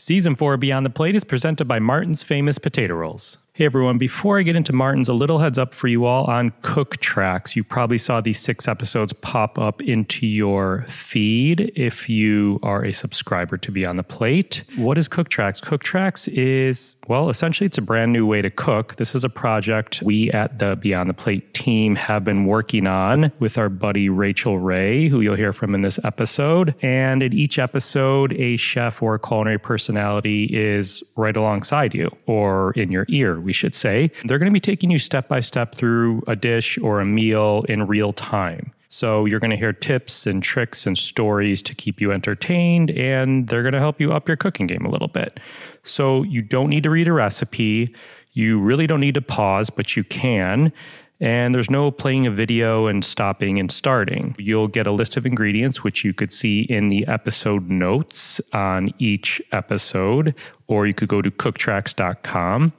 Season 4 Beyond the Plate is presented by Martin's Famous Potato Rolls. Hey everyone, before I get into Martin's, a little heads up for you all on CookTracks. You probably saw these 6 episodes pop up into your feed if you are a subscriber to Beyond the Plate. What is CookTracks? CookTracks is, well, essentially it's a brand new way to cook. This is a project we at the Beyond the Plate team have been working on with our buddy Rachael Ray, who you'll hear from in this episode. And in each episode, a chef or a culinary personality is right alongside you, or in your ear, we should say. They're going to be taking you step by step through a dish or a meal in real time. So you're going to hear tips and tricks and stories to keep you entertained, and they're going to help you up your cooking game a little bit. So you don't need to read a recipe. You really don't need to pause, but you can. And there's no playing a video and stopping and starting. You'll get a list of ingredients, which you could see in the episode notes on each episode, or you could go to cooktracks.com.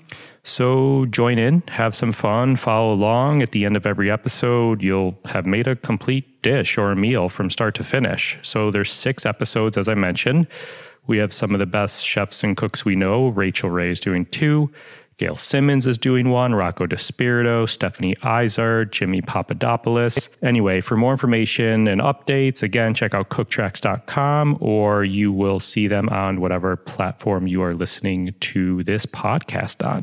So join in, have some fun, follow along. At the end of every episode, you'll have made a complete dish or a meal from start to finish. So there's 6 episodes, as I mentioned. We have some of the best chefs and cooks we know. Rachael Ray is doing 2. Gail Simmons is doing 1, Rocco DeSpirito, Stephanie Izard, Jimmy Papadopoulos. Anyway, for more information and updates, again, check out cooktracks.com, or you will see them on whatever platform you are listening to this podcast on.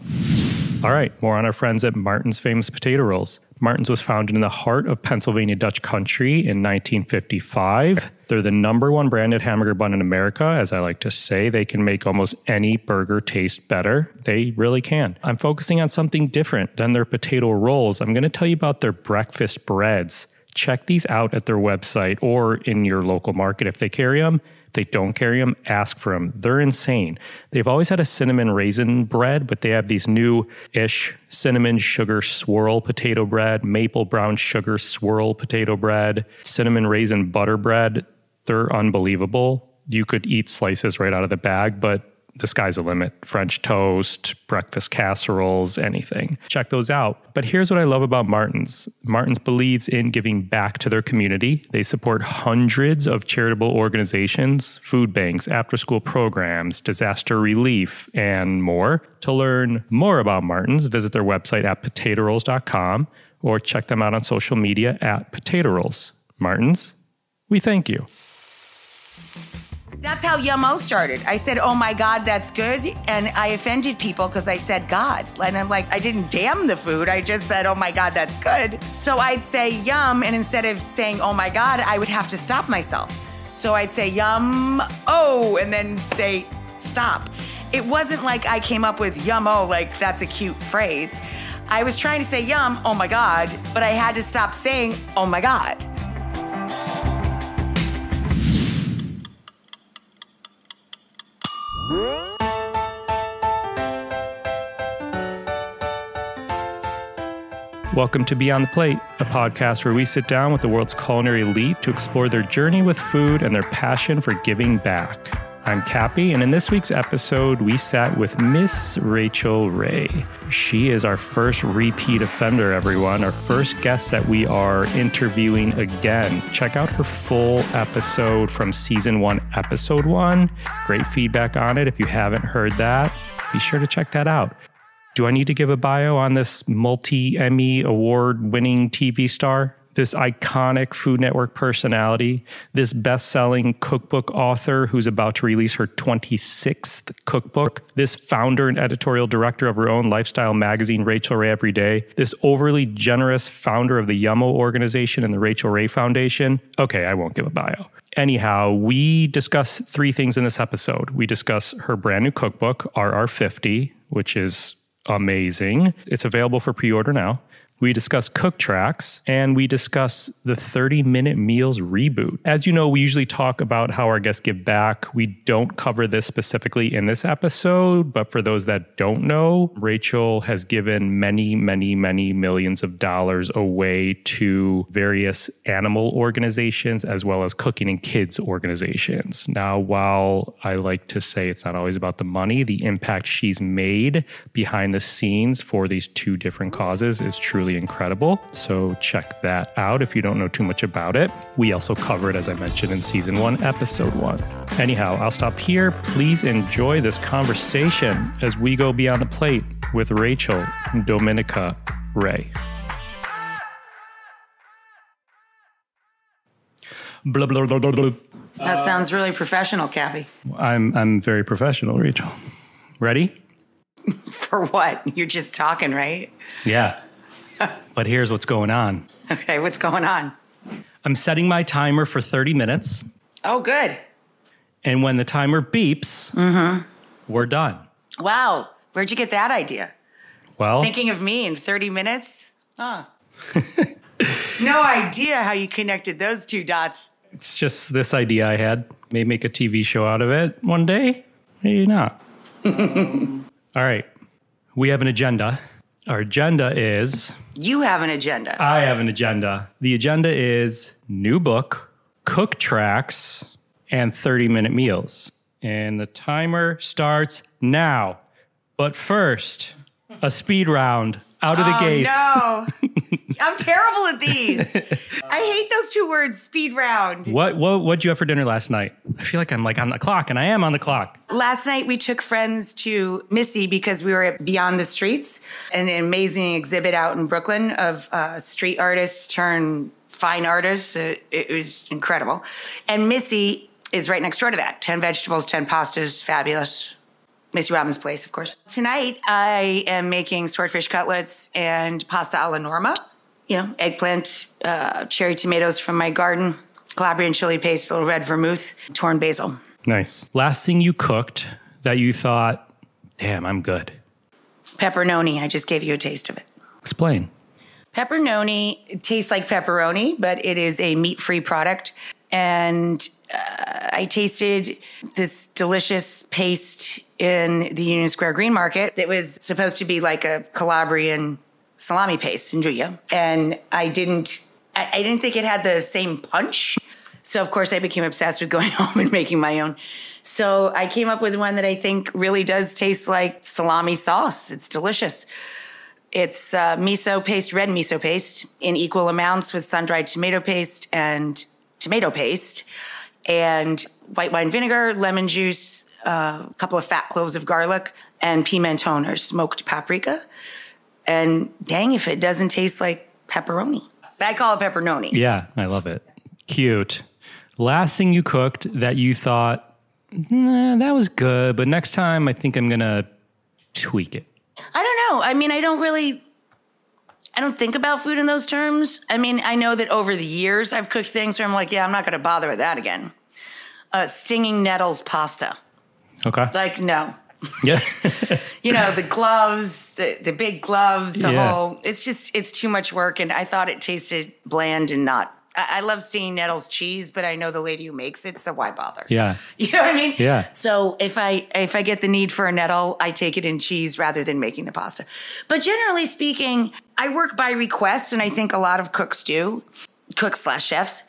All right, more on our friends at Martin's Famous Potato Rolls. Martin's was founded in the heart of Pennsylvania Dutch country in 1955. They're the #1 branded hamburger bun in America. As I like to say, they can make almost any burger taste better. They really can. I'm focusing on something different than their potato rolls. I'm going to tell you about their breakfast breads. Check these out at their website or in your local market if they carry them. If they don't carry them, ask for them. They're insane. They've always had a cinnamon raisin bread, but they have these new-ish cinnamon sugar swirl potato bread, maple brown sugar swirl potato bread, cinnamon raisin butter bread. They're unbelievable. You could eat slices right out of the bag, but the sky's the limit. French toast, breakfast casseroles, anything. Check those out. But here's what I love about Martin's. Martin's believes in giving back to their community. They support hundreds of charitable organizations, food banks, after-school programs, disaster relief, and more. To learn more about Martin's, visit their website at potatorolls.com or check them out on social media at Potato Rolls. Martin's, we thank you. That's how Yum-O started. I said, oh my God, that's good. And I offended people because I said God. And I'm like, I didn't damn the food. I just said, oh my God, that's good. So I'd say yum. And instead of saying, oh my God, I would have to stop myself. So I'd say yum-o and then say stop. It wasn't like I came up with yum-o, like that's a cute phrase. I was trying to say yum, oh my God, but I had to stop saying, oh my God. Welcome to Beyond the Plate, a podcast where we sit down with the world's culinary elite to explore their journey with food and their passion for giving back. I'm Cappy, and in this week's episode, we sat with Miss Rachael Ray. She is our first repeat offender, everyone, our first guest that we are interviewing again. Check out her full episode from Season 1, Episode 1. Great feedback on it. If you haven't heard that, be sure to check that out. Do I need to give a bio on this multi-Emmy award-winning TV star? This iconic Food Network personality? This best-selling cookbook author who's about to release her 26th cookbook? This founder and editorial director of her own lifestyle magazine, Rachael Ray Every Day? This overly generous founder of the Yum-O organization and the Rachael Ray Foundation? Okay, I won't give a bio. Anyhow, we discuss 3 things in this episode. We discuss her brand new cookbook, RR50, which is amazing. It's available for pre-order now. We discuss CookTracks, and we discuss the 30-minute meals reboot. As you know, we usually talk about how our guests give back. We don't cover this specifically in this episode, but for those that don't know, Rachael has given many, many, many millions of dollars away to various animal organizations as well as cooking and kids organizations. Now, while I like to say it's not always about the money, the impact she's made behind the scenes for these 2 different causes is truly really incredible. So check that out if you don't know too much about it. We also cover it, as I mentioned, in season 1, episode 1. Anyhow, I'll stop here. Please enjoy this conversation as we go beyond the plate with Rachael Dominica Ray. Blah, blah, blah, blah, blah. That sounds really professional, Cappy. I'm very professional, Rachael. Ready? For what? You're just talking, right? Yeah. But here's what's going on. Okay, what's going on? I'm setting my timer for 30 minutes. Oh, good. And when the timer beeps, we're done. Wow. Where'd you get that idea? Well, Thinking of me in 30 minutes? Huh. No idea how you connected those two dots. it's just this idea I had. May make a TV show out of it one day. Maybe not. All right. We have an agenda. Our agenda is... You have an agenda. I have an agenda. The agenda is new book, CookTracks, and 30-minute meals. And the timer starts now. But first, a speed round out of the gates. No. I'm terrible at these. I hate those two words, speed round. What'd you have for dinner last night? I feel like I'm like on the clock, and I am on the clock. Last night we took friends to Missy because we were at Beyond the Streets, an amazing exhibit out in Brooklyn of street artists turned fine artists. It was incredible. And Missy is right next door to that. 10 vegetables, 10 pastas, fabulous. Missy Robbins' place, of course. Tonight, I am making swordfish cutlets and pasta alla norma. You know, eggplant, cherry tomatoes from my garden, Calabrian chili paste, a little red vermouth, torn basil. Nice. Last thing you cooked that you thought, damn, I'm good. Pepperoni. I just gave you a taste of it. Explain. Pepperoni tastes like pepperoni, but it is a meat-free product. And I tasted this delicious paste in the Union Square Green Market that was supposed to be like a Calabrian salami paste in Giulia. And I didn't think it had the same punch. So, of course, I became obsessed with going home and making my own. So I came up with one that I think really does taste like salami sauce. It's delicious. It's miso paste, red miso paste, in equal amounts with sun-dried tomato paste and white wine vinegar, lemon juice, a couple of fat cloves of garlic, and pimenton or smoked paprika. And dang if it doesn't taste like pepperoni. I call it pepperoni. Yeah, I love it. Cute. Last thing you cooked that you thought, nah, that was good, but next time I think I'm going to tweak it. I don't know. I mean, I don't think about food in those terms. I mean, I know that over the years I've cooked things where I'm like, yeah, I'm not going to bother with that again. Stinging nettles pasta. Okay. Like, no. Yeah. You know, the gloves, the big gloves, it's too much work. And I thought it tasted bland and not. I love stinging nettles cheese, but I know the lady who makes it, so why bother? Yeah. You know what I mean? Yeah. So if I get the need for a nettle, I take it in cheese rather than making the pasta. But generally speaking, I work by request, and I think a lot of cooks do, cooks/chefs.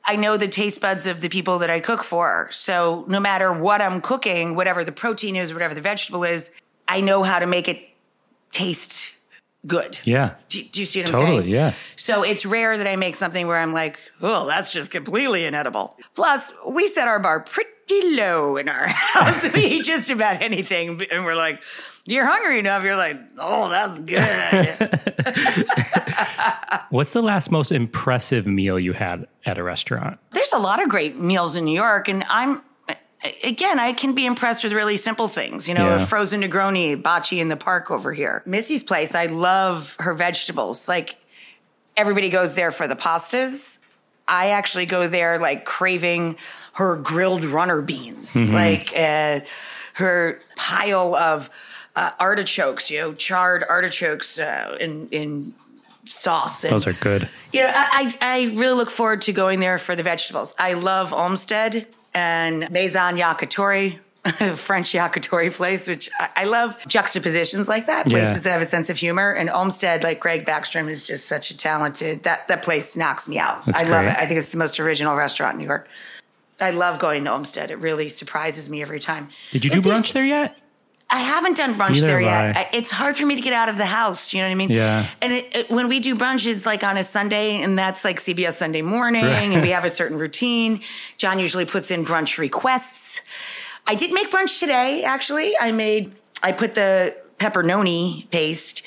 I know the taste buds of the people that I cook for. So no matter what I'm cooking, whatever the protein is, whatever the vegetable is, I know how to make it taste good. Yeah. Do you see what I'm saying? Totally, yeah. So it's rare that I make something where I'm like, oh, that's just completely inedible. Plus, we set our bar pretty low in our house. We eat just about anything. And we're like, you're hungry enough. You're like, oh, that's good. What's the last most impressive meal you had at a restaurant? There's a lot of great meals in New York. And I can be impressed with really simple things. You know, a frozen Negroni, bocce in the park over here. Missy's place, I love her vegetables. Like, everybody goes there for the pastas. I actually go there, like, craving her grilled runner beans. Mm-hmm. Like, her pile of artichokes, you know, charred artichokes in sauce. And, those are good. You know, I really look forward to going there for the vegetables. I love Olmsted and Maison Yakitori, French yakitori place, which I love juxtapositions like that, places that have a sense of humor. And Olmsted, like Greg Backstrom, is just such a talented, that place knocks me out. That's I great. love it. I think it's the most original restaurant in New York. I love going to Olmsted. It really surprises me every time. Did you do brunch there yet? I haven't done brunch Neither there have yet. It's hard for me to get out of the house. Do you know what I mean? Yeah. And when we do brunch, it's like on a Sunday, and that's like CBS Sunday Morning, and we have a certain routine. John usually puts in brunch requests. I did make brunch today, actually. I put the pepperoni paste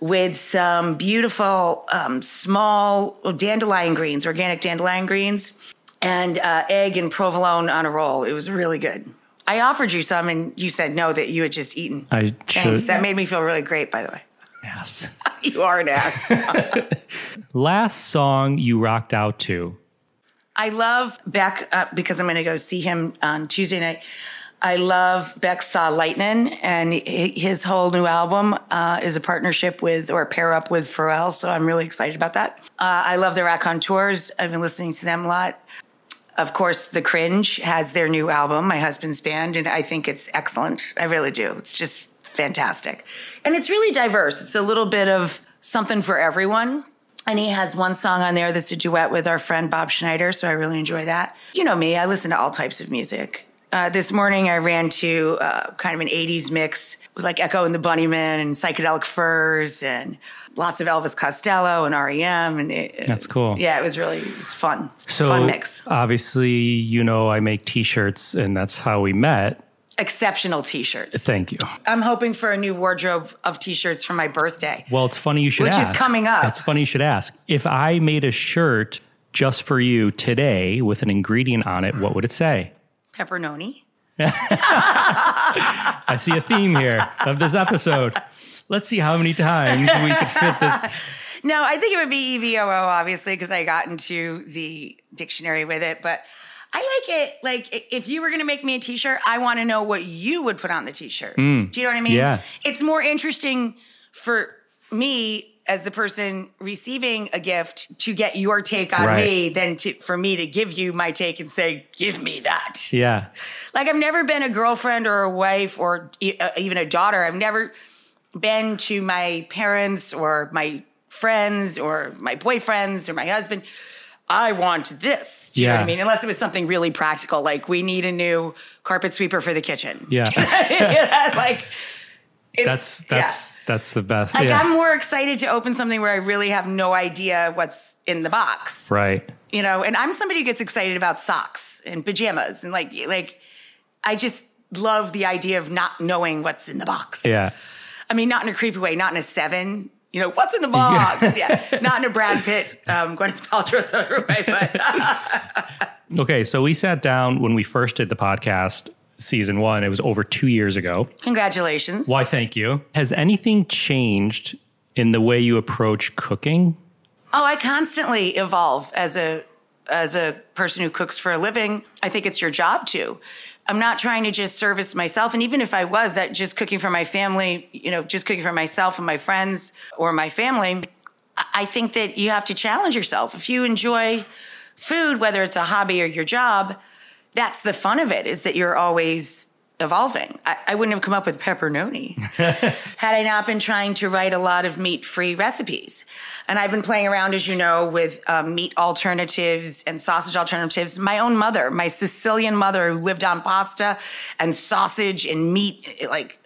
with some beautiful small dandelion greens, organic dandelion greens, and egg and provolone on a roll. It was really good. I offered you some, and you said no, that you had just eaten. Thanks. That made me feel really great, by the way. Ass. You are an ass. Last song you rocked out to? I love Beck, because I'm going to go see him on Tuesday night. I love Beck Saw Lightnin', and his whole new album is a partnership with, or a pair up with, Pharrell, so I'm really excited about that. I love the Raconteurs. I've been listening to them a lot. Of course, The Cringe has their new album, my husband's band, and I think it's excellent. I really do. It's just fantastic. And it's really diverse. It's a little bit of something for everyone. And he has one song on there that's a duet with our friend Bob Schneider, so I really enjoy that. You know me, I listen to all types of music. This morning I ran to kind of an 80s mix with like Echo and the Bunnymen and Psychedelic Furs and lots of Elvis Costello and REM. And that's cool. Yeah, it was fun. So fun mix. Obviously, you know, I make T-shirts, and that's how we met. Exceptional T-shirts. Thank you. I'm hoping for a new wardrobe of T-shirts for my birthday. Well, it's funny you should ask. Which is coming up. It's funny you should ask. If I made a shirt just for you today with an ingredient on it, what would it say? Pepperoni. I see a theme here of this episode. Let's see how many times we could fit this. No, I think it would be EVOO, obviously, because I got into the dictionary with it. But I like it. Like, if you were going to make me a T-shirt, I want to know what you would put on the T-shirt. Do you know what I mean? Yeah. It's more interesting for me as the person receiving a gift to get your take on me than for me to give you my take and say, give me that. Yeah. Like, I've never been a girlfriend or a wife or even a daughter. I've never been to my parents or my friends or my boyfriends or my husband. I want this. Do you know what I mean? Unless it was something really practical, like we need a new carpet sweeper for the kitchen. Yeah. Like, that's the best. Like, I'm more excited to open something where I really have no idea what's in the box. Right. You know, and I'm somebody who gets excited about socks and pajamas, and like I just love the idea of not knowing what's in the box. Yeah. I mean, not in a creepy way, not in a Seven. You know, what's in the box? Yeah. Not in a Brad Pitt, Gwyneth Paltrow sort of way, but. Okay, so we sat down when we first did the podcast, season 1. It was over 2 years ago. Congratulations. Why, thank you. Has anything changed in the way you approach cooking? Oh, I constantly evolve as a person who cooks for a living. I think it's your job to. I'm not trying to just service myself. And even if I was that just cooking for my family, you know, just cooking for myself and my friends or my family, I think that you have to challenge yourself. If you enjoy food, whether it's a hobby or your job, that's the fun of it, is that you're always evolving. I wouldn't have come up with pepperoni had I not been trying to write a lot of meat-free recipes. And I've been playing around, as you know, with meat alternatives and sausage alternatives. My own mother, my Sicilian mother, who lived on pasta and sausage and meat, like,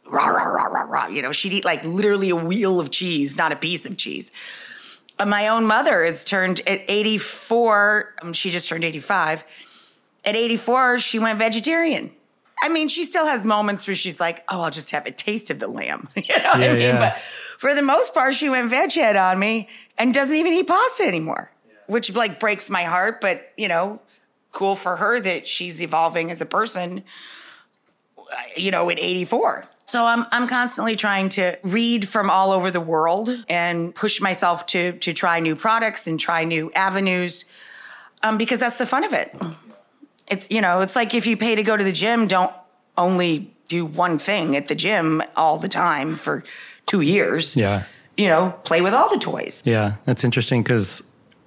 rah, rah, rah, rah, rah. You know, she'd eat like literally a wheel of cheese, not a piece of cheese. My own mother has turned, at 84, she just turned 85. At 84, she went vegetarian. I mean, she still has moments where she's like, oh, I'll just have a taste of the lamb. You know what I mean? Yeah. But for the most part, she went veg head on me and doesn't even eat pasta anymore, which like breaks my heart. But, you know, cool for her that she's evolving as a person, you know, at 84. So I'm constantly trying to read from all over the world and push myself to try new products and try new avenues, because that's the fun of it. It's, you know, it's like if you pay to go to the gym, don't only do one thing at the gym all the time for 2 years. Yeah. You know, play with all the toys. Yeah, that's interesting, because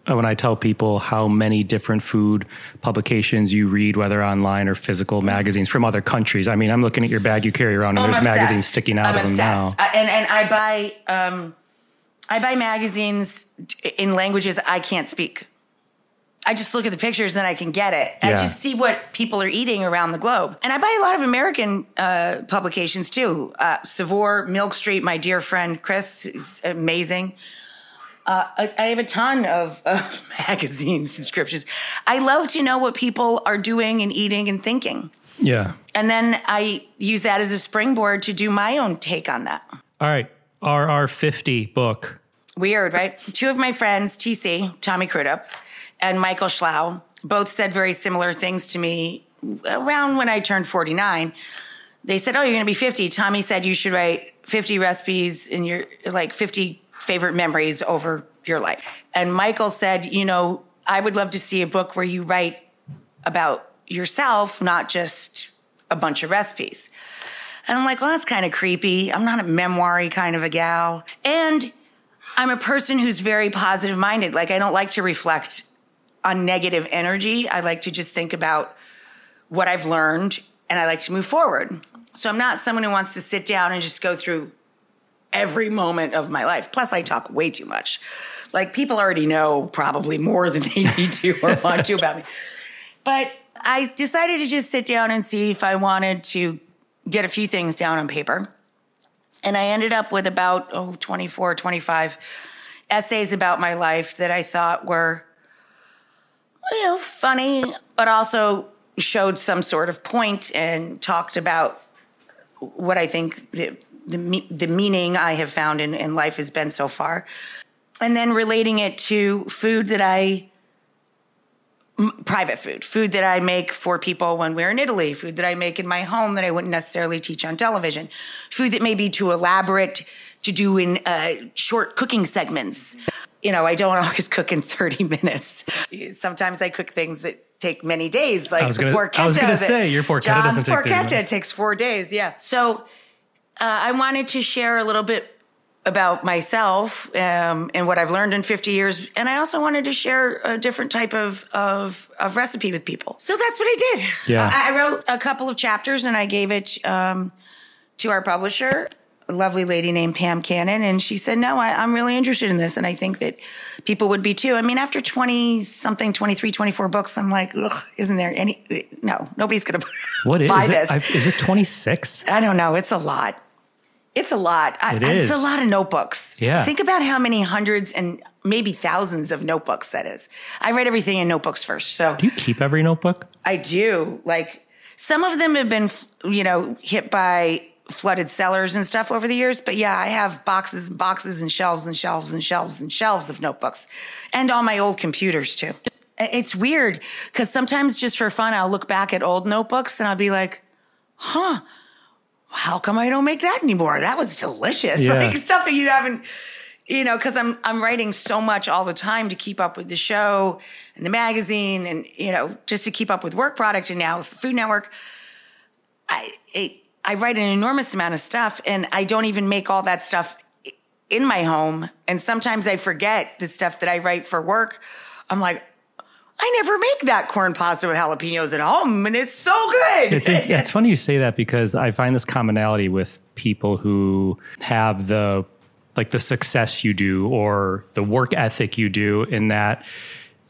when I tell people how many different food publications you read, whether online or physical magazines from other countries. I mean, I'm looking at your bag you carry around, and there's magazines sticking out of them now. And I buy magazines in languages I can't speak. I just look at the pictures and I can get it. I Yeah. just see what people are eating around the globe. And I buy a lot of American publications too. Savor, Milk Street, my dear friend Chris is amazing. I have a ton of magazine subscriptions. I love to know what people are doing and eating and thinking. Yeah. And then I use that as a springboard to do my own take on that. All right. RR50 book. Weird, right? Two of my friends, TC, Tommy Crudup, and Michael Schlau, both said very similar things to me around when I turned 49. They said, oh, you're going to be 50. Tommy said you should write 50 recipes in your, 50 favorite memories over your life. And Michael said, I would love to see a book where you write about yourself, not just a bunch of recipes. And I'm like, well, that's kind of creepy. I'm not a memoir-y kind of a gal. And I'm a person who's very positive minded. I don't like to reflect on negative energy. I like to just think about what I've learned and I like to move forward. So I'm not someone who wants to sit down and just go through every moment of my life. Plus I talk way too much. People already know probably more than they need to or want to about me. But I decided to just sit down and see if I wanted to get a few things down on paper. And I ended up with about 24, 25 essays about my life that I thought were, funny, but also showed some sort of point and talked about what I think the meaning I have found in life has been so far. And then relating it to food private food that I make for people when we're in Italy, food that I make in my home that I wouldn't necessarily teach on television, food that may be too elaborate to do in short cooking segments. I don't always cook in 30 minutes. Sometimes I cook things that take many days, like the porchetta. I was going to say, your porchetta doesn't take 30 minutes. Porchetta takes 4 days, yeah. So I wanted to share a little bit about myself and what I've learned in 50 years. And I also wanted to share a different type of recipe with people. So that's what I did. Yeah. I wrote a couple of chapters and I gave it to our publisher, a lovely lady named Pam Cannon. And she said, no, I'm really interested in this. And I think that people would be too. I mean, after 20-something, 23, 24 books, I'm like, ugh, isn't there any? No, nobody's going to buy this. Is it 26? I don't know. It's a lot. It's a lot. It's a lot of notebooks. Yeah. Think about how many hundreds and maybe thousands of notebooks that is. I write everything in notebooks first. So do you keep every notebook? I do. Some of them have been, hit by flooded cellars and stuff over the years. But yeah, I have boxes and boxes and shelves and shelves and shelves and shelves of notebooks and all my old computers too. It's weird because sometimes just for fun, I'll look back at old notebooks and I'll be like, huh, how come I don't make that anymore? That was delicious. Yeah. Stuff that you haven't, because I'm writing so much all the time to keep up with the show and the magazine and, just to keep up with work product and now with the Food Network. I write an enormous amount of stuff and I don't even make all that stuff in my home. And sometimes I forget the stuff that I write for work. I'm like, I never make that corn pasta with jalapenos at home, and it's so good. It's funny you say that because I find this commonality with people who have the success you do or the work ethic you do, in that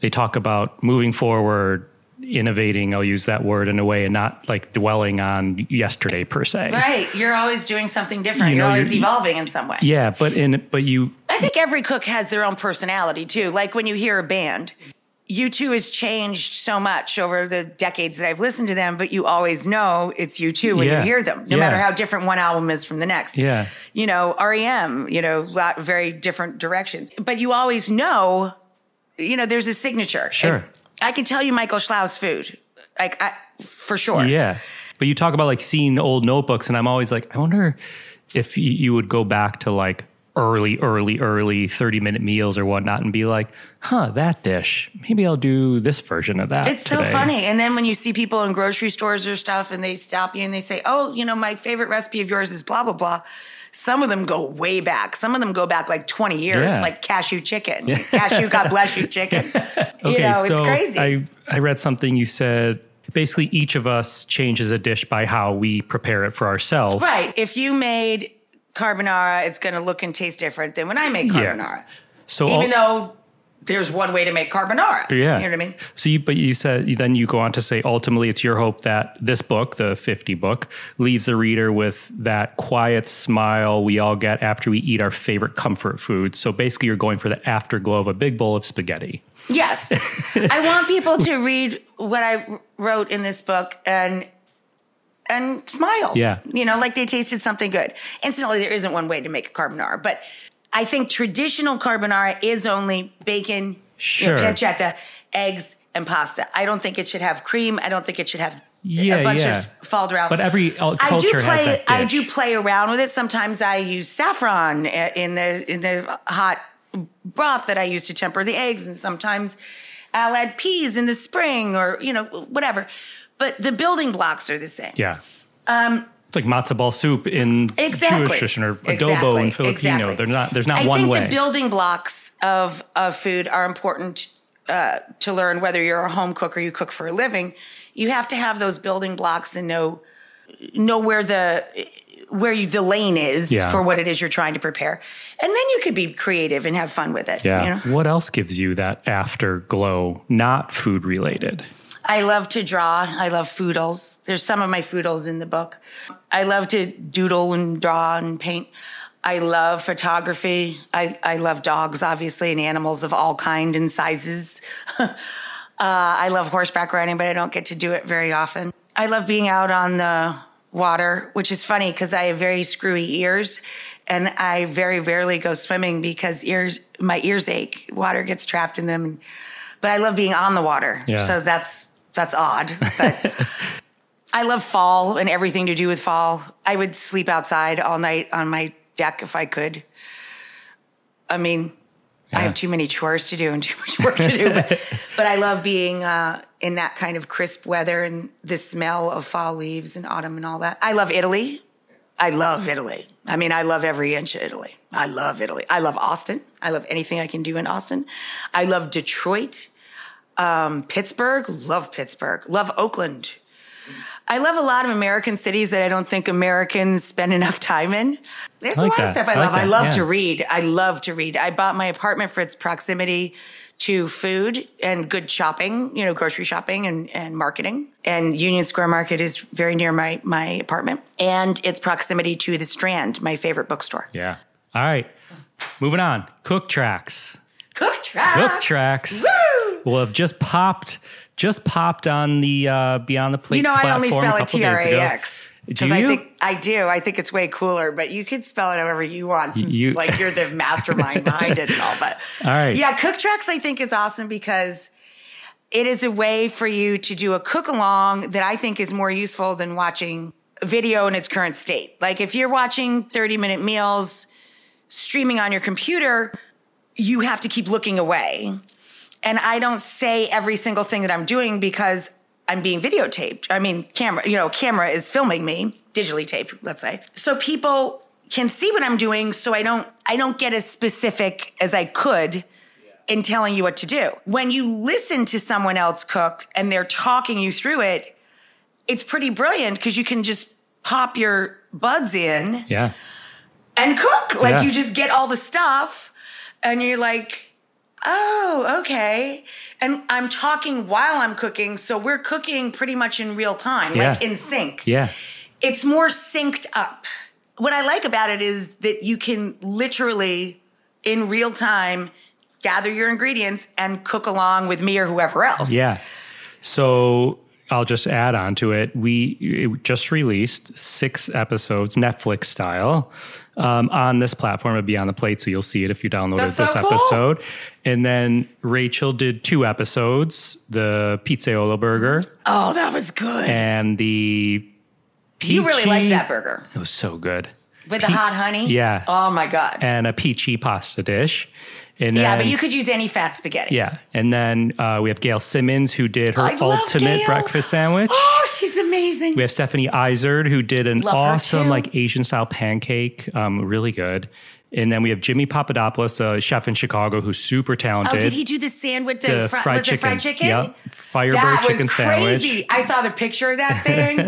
they talk about moving forward, innovating, I'll use that word in a way, and not dwelling on yesterday per se. Right. You're always doing something different. You're always evolving in some way. Yeah, but you... I think every cook has their own personality too. Like when you hear a band, U2 has changed so much over the decades that I've listened to them, but you always know it's U2 when you hear them, no matter how different one album is from the next. Yeah. REM, very different directions. But you always know, there's a signature. Sure. And I can tell you Michael Schlau's food, for sure. Yeah. But you talk about seeing old notebooks, and I'm always like, I wonder if you would go back to early 30-minute meals or whatnot and be like, that dish, maybe I'll do this version of that. It's today. so funny. And then when you see people in grocery stores or stuff and they stop you and they say, oh, my favorite recipe of yours is blah, blah, blah. Some of them go way back. Some of them go back 20 years, like cashew chicken. Yeah. Cashew, God bless you, chicken. It's crazy. I read something you said, basically each of us changes a dish by how we prepare it for ourselves. Right. If you made carbonara, it's going to look and taste different than when I make carbonara. So even though there's one way to make carbonara. Yeah. You know what I mean? So you said, then you go on to say, ultimately, it's your hope that this book, the 50 book, leaves the reader with that quiet smile we all get after we eat our favorite comfort food. So basically, you're going for the afterglow of a big bowl of spaghetti. Yes. I want people to read what I wrote in this book and smile. Yeah. Like they tasted something good. Incidentally, there isn't one way to make a carbonara, but I think traditional carbonara is only bacon, pancetta, eggs, and pasta. I don't think it should have cream. I don't think it should have a bunch of falderau. But every culture has that dish. I do play around with it. Sometimes I use saffron in the hot broth that I use to temper the eggs, and sometimes I'll add peas in the spring or whatever. But the building blocks are the same. Yeah. It's like matzo ball soup in Jewish tradition or adobo in Filipino. Exactly. There's not one way. I think the building blocks of food are important to learn, whether you're a home cook or you cook for a living. You have to have those building blocks and know where the lane is for what it is you're trying to prepare. And then you could be creative and have fun with it. Yeah. What else gives you that afterglow, not food related? I love to draw. I love foodles. There's some of my foodles in the book. I love to doodle and draw and paint. I love photography. I love dogs, obviously, and animals of all kind and sizes. I love horseback riding, but I don't get to do it very often. I love being out on the water, which is funny because I have very screwy ears, and I very rarely go swimming because my ears ache. Water gets trapped in them. But I love being on the water. Yeah. So that's odd. But I love fall and everything to do with fall. I would sleep outside all night on my deck if I could. I mean, I have too many chores to do and too much work to do. But I love being in that kind of crisp weather and the smell of fall leaves and autumn and all that. I love Italy. I love Italy. I mean, I love every inch of Italy. I love Italy. I love Austin. I love anything I can do in Austin. I love Detroit. Pittsburgh, love Oakland. I love a lot of American cities that I don't think Americans spend enough time in. There's a lot of stuff I love. I love to read. I love to read. I bought my apartment for its proximity to food and good shopping, grocery shopping and marketing. And Union Square Market is very near my apartment. And its proximity to the Strand, my favorite bookstore. Yeah. All right. Moving on. CookTracks. CookTracks. Woo! Will have just popped on the Beyond the Plate platform. I only spell it TRAX. Do you? I do. I think it's way cooler, but you could spell it however you want since you're the mastermind behind it and all. But all right. Yeah, CookTracks I think is awesome because it is a way for you to do a cook along that I think is more useful than watching video in its current state. Like if you're watching 30-minute meals streaming on your computer, you have to keep looking away. And I don't say every single thing that I'm doing because I'm being videotaped. I mean, camera is filming me, digitally taped, let's say. So people can see what I'm doing, so I don't get as specific as I could in telling you what to do. When you listen to someone else cook and they're talking you through it, it's pretty brilliant because you can just pop your buds in and cook. You just get all the stuff and you're like, oh, okay. And I'm talking while I'm cooking, so we're cooking pretty much in real time, like in sync. Yeah. It's more synced up. What I like about it is that you can literally, in real time, gather your ingredients and cook along with me or whoever else. Yeah. So I'll just add on to it. It just released 6 episodes, Netflix style, on this platform of Beyond the Plate. So you'll see it if you downloaded this episode. And then Rachel did 2 episodes, the Pizzaiola burger. Oh, that was good. And the peachy. You really liked that burger. It was so good. With the hot honey? Yeah. Oh, my God. And a peachy pasta dish. And then, but you could use any fat spaghetti. Yeah. And then we have Gail Simmons, who did her ultimate breakfast sandwich. Oh, she's amazing. We have Stephanie Izard, who did an awesome Asian-style pancake. Really good. And then we have Jimmy Papadopoulos, a chef in Chicago who's super talented. Oh, did he do the sandwich? The fried chicken. Fried chicken? Yep. Firebird chicken sandwich. That was crazy. I saw the picture of that thing.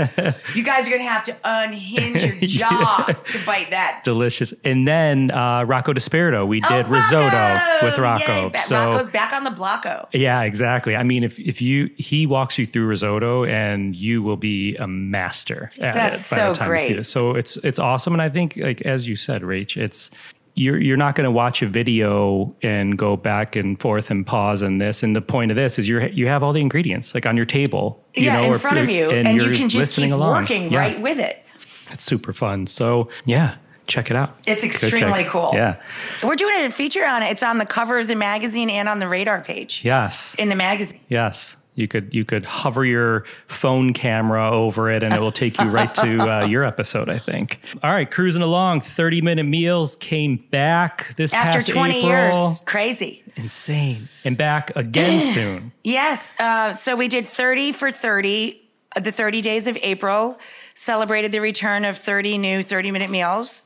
You guys are going to have to unhinge your jaw to bite that. Delicious. And then Rocco DiSpirito. We did risotto with Rocco. Yay. Rocco's back on the blocko. Yeah, exactly. I mean, he walks you through risotto and you will be a master at That's it by so the time great. you see this. So it's awesome. And I think, like, as you said, Rach, you're not going to watch a video and go back and forth and pause on this. And the point of this is you have all the ingredients like on your table, in front of you, and you can just keep working right with it. It's super fun. So yeah, check it out. It's extremely cool. Yeah. We're doing a feature on it. It's on the cover of the magazine and on the radar page. Yes. In the magazine. Yes. You could hover your phone camera over it and it will take you right to your episode, I think. All right, cruising along. 30-minute meals came back this after past 20 April. years. Crazy. Insane. And back again soon. Yes. So we did 30 for 30, the 30 days of April, celebrated the return of 30 new 30-minute meals.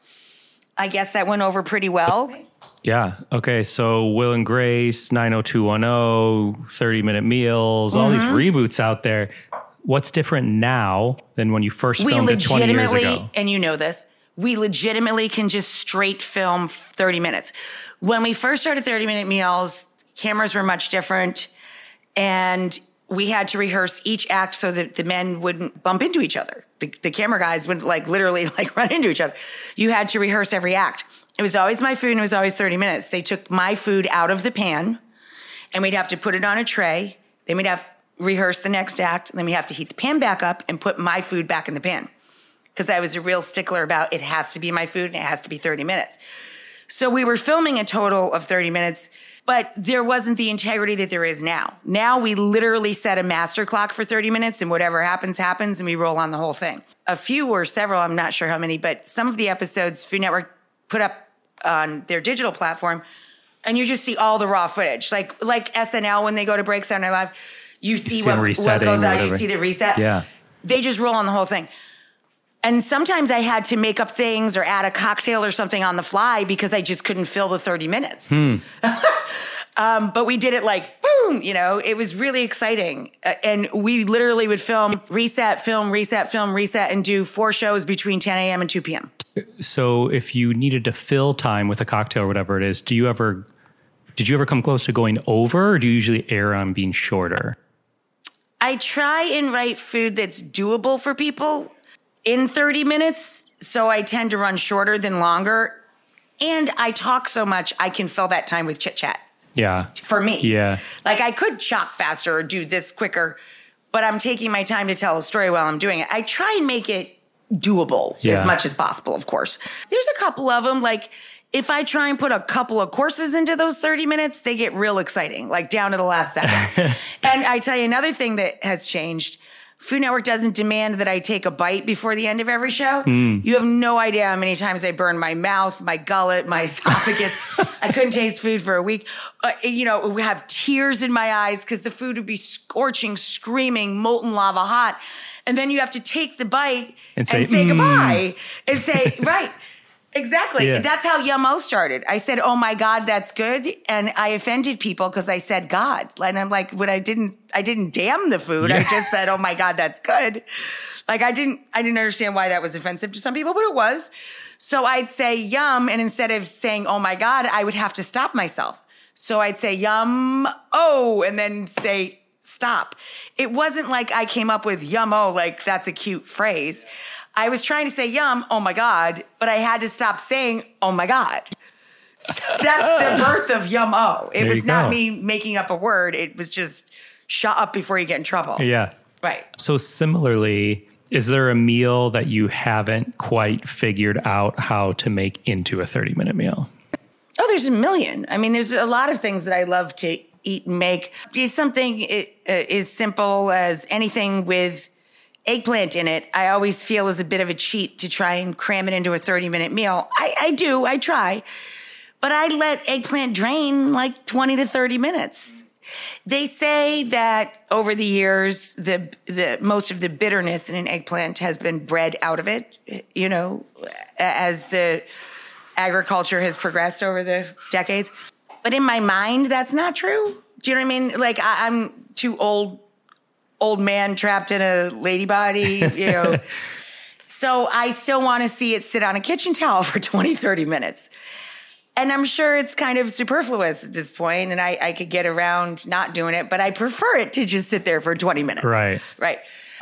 I guess that went over pretty well. Yeah. Okay. So Will and Grace, 90210, 30-minute meals, all these reboots out there. What's different now than when you first filmed it 20 years ago? And you know this, we legitimately can just straight film 30 minutes. When we first started 30-minute meals, cameras were much different. And we had to rehearse each act so that the men wouldn't bump into each other. The camera guys wouldn't literally run into each other. You had to rehearse every act. It was always my food and it was always 30 minutes. They took my food out of the pan and we'd have to put it on a tray. Then we'd have to rehearse the next act. And then we have to heat the pan back up and put my food back in the pan. Because I was a real stickler about it has to be my food and it has to be 30 minutes. So we were filming a total of 30 minutes, but there wasn't the integrity that there is now. Now we literally set a master clock for 30 minutes and whatever happens, happens, and we roll on the whole thing. A few or several, I'm not sure how many, but some of the episodes Food Network put up on their digital platform, and you just see all the raw footage. Like SNL, when they go to break Saturday Night Live, you see what goes out, you see the reset. Yeah. They just roll on the whole thing. And sometimes I had to make up things or add a cocktail or something on the fly because I just couldn't fill the 30 minutes. But we did it boom, it was really exciting. And we literally would film, reset, and do 4 shows between 10 a.m. and 2 p.m. So if you needed to fill time with a cocktail or whatever it is, did you ever come close to going over, or do you usually err on being shorter? I try and write food that's doable for people in 30 minutes. So I tend to run shorter than longer. And I talk so much, I can fill that time with chit chat. Yeah. For me. Yeah. I could chop faster or do this quicker, but I'm taking my time to tell a story while I'm doing it. I try and make it doable as much as possible, of course. There's a couple of them, if I try and put a couple of courses into those 30 minutes, they get real exciting, down to the last second. And I tell you another thing that has changed. Food Network doesn't demand that I take a bite before the end of every show. You have no idea how many times I burned my mouth, my gullet, my esophagus. I couldn't taste food for a week. We have tears in my eyes because the food would be scorching, screaming, molten lava hot. And then you have to take the bite and say goodbye and say, right. Exactly. Yeah. That's how Yum-O started. I said, oh my God, that's good. And I offended people because I said God. And I'm like, I didn't damn the food. Yeah. I just said, oh my God, that's good. I didn't understand why that was offensive to some people, but it was. So I'd say yum. And instead of saying, oh my God, I would have to stop myself. So I'd say yum-o and then say stop. It wasn't like I came up with yum-o, that's a cute phrase. I was trying to say yum, oh my God, but I had to stop saying, oh my God. So that's the birth of yum-o. It was not me making up a word. It was just shut up before you get in trouble. Yeah. Right. So similarly, is there a meal that you haven't quite figured out how to make into a 30-minute meal? Oh, there's a million. I mean, there's a lot of things that I love to eat and make. Something as simple as anything with eggplant in it, I always feel is a bit of a cheat to try and cram it into a 30-minute meal. I try. But I let eggplant drain 20 to 30 minutes. They say that over the years, the most of the bitterness in an eggplant has been bred out of it, as the agriculture has progressed over the decades. But in my mind, that's not true. Do you know what I mean? Like, I'm too old man trapped in a lady body, you know. So I still want to see it sit on a kitchen towel for 20, 30 minutes. And I'm sure it's kind of superfluous at this point, and I could get around not doing it, but I prefer it to just sit there for 20 minutes. Right.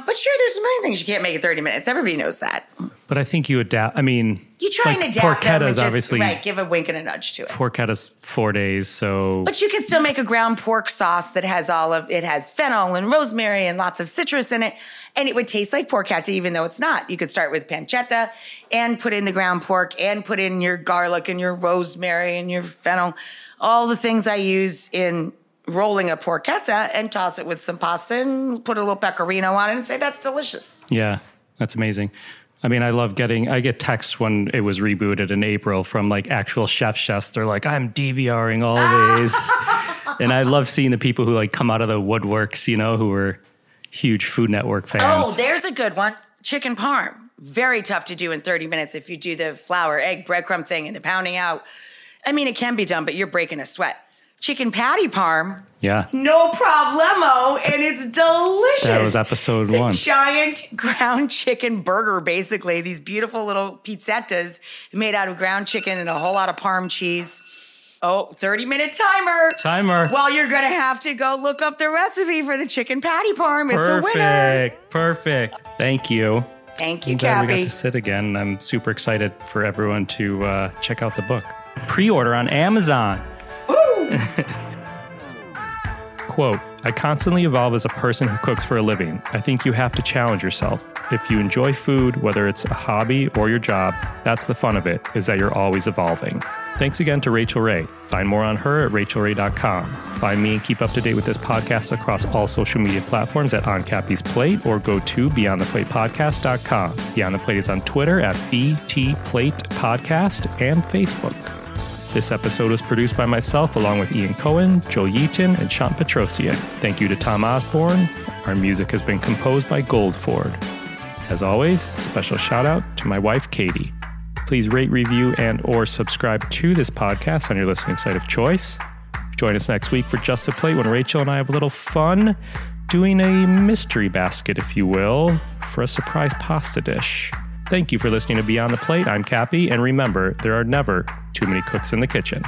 But sure, there's many things you can't make in 30 minutes. Everybody knows that. But I think you adapt. I mean, you try and adapt them and just, obviously, give a wink and a nudge to it. Porchetta's 4 days, so. But you can still make a ground pork sauce that has it has fennel and rosemary and lots of citrus in it, and it would taste like porchetta even though it's not. You could start with pancetta and put in the ground pork and put in your garlic and your rosemary and your fennel, all the things I use in rolling a porchetta, and toss it with some pasta and put a little pecorino on it and say, that's delicious. Yeah, that's amazing. I mean, I get texts when it was rebooted in April from like actual chefs. They're like, I'm DVRing all of these. And I love seeing the people who like come out of the woodworks, you know, who are huge Food Network fans. Oh, there's a good one. Chicken parm. Very tough to do in 30 minutes if you do the flour, egg, breadcrumb thing and the pounding out. I mean, it can be done, but you're breaking a sweat. Chicken patty parm. Yeah. No problemo, and it's delicious. That was episode 1. A giant ground chicken burger, basically. These beautiful little pizzettas made out of ground chicken and a whole lot of parm cheese. Oh, 30-minute timer. Well, you're going to have to go look up the recipe for the chicken patty parm. It's a winner. Perfect. Thank you. Thank you, I'm glad Cappy. we got to sit again. I'm super excited for everyone to check out the book. Pre-order on Amazon. Quote, I constantly evolve as a person who cooks for a living. I think you have to challenge yourself. If you enjoy food, whether it's a hobby or your job, that's the fun of it, is that you're always evolving. Thanks again to Rachael Ray. Find more on her at rachelray.com. Find me and keep up to date with this podcast across all social media platforms at On Cappy's Plate, or go to beyondtheplatepodcast.com. Beyond the Plate is on Twitter at BT Plate Podcast and Facebook. This episode was produced by myself along with Ian Cohen, Joe Yeaton, and Sean Petrosian. Thank you to Tom Osborne. Our music has been composed by Goldford. As always, special shout out to my wife, Katie. Please rate, review, and or subscribe to this podcast on your listening site of choice. Join us next week for Just the Plate when Rachel and I have a little fun doing a mystery basket, if you will, for a surprise pasta dish. Thank you for listening to Beyond the Plate. I'm Cappy, and remember, there are never too many cooks in the kitchen.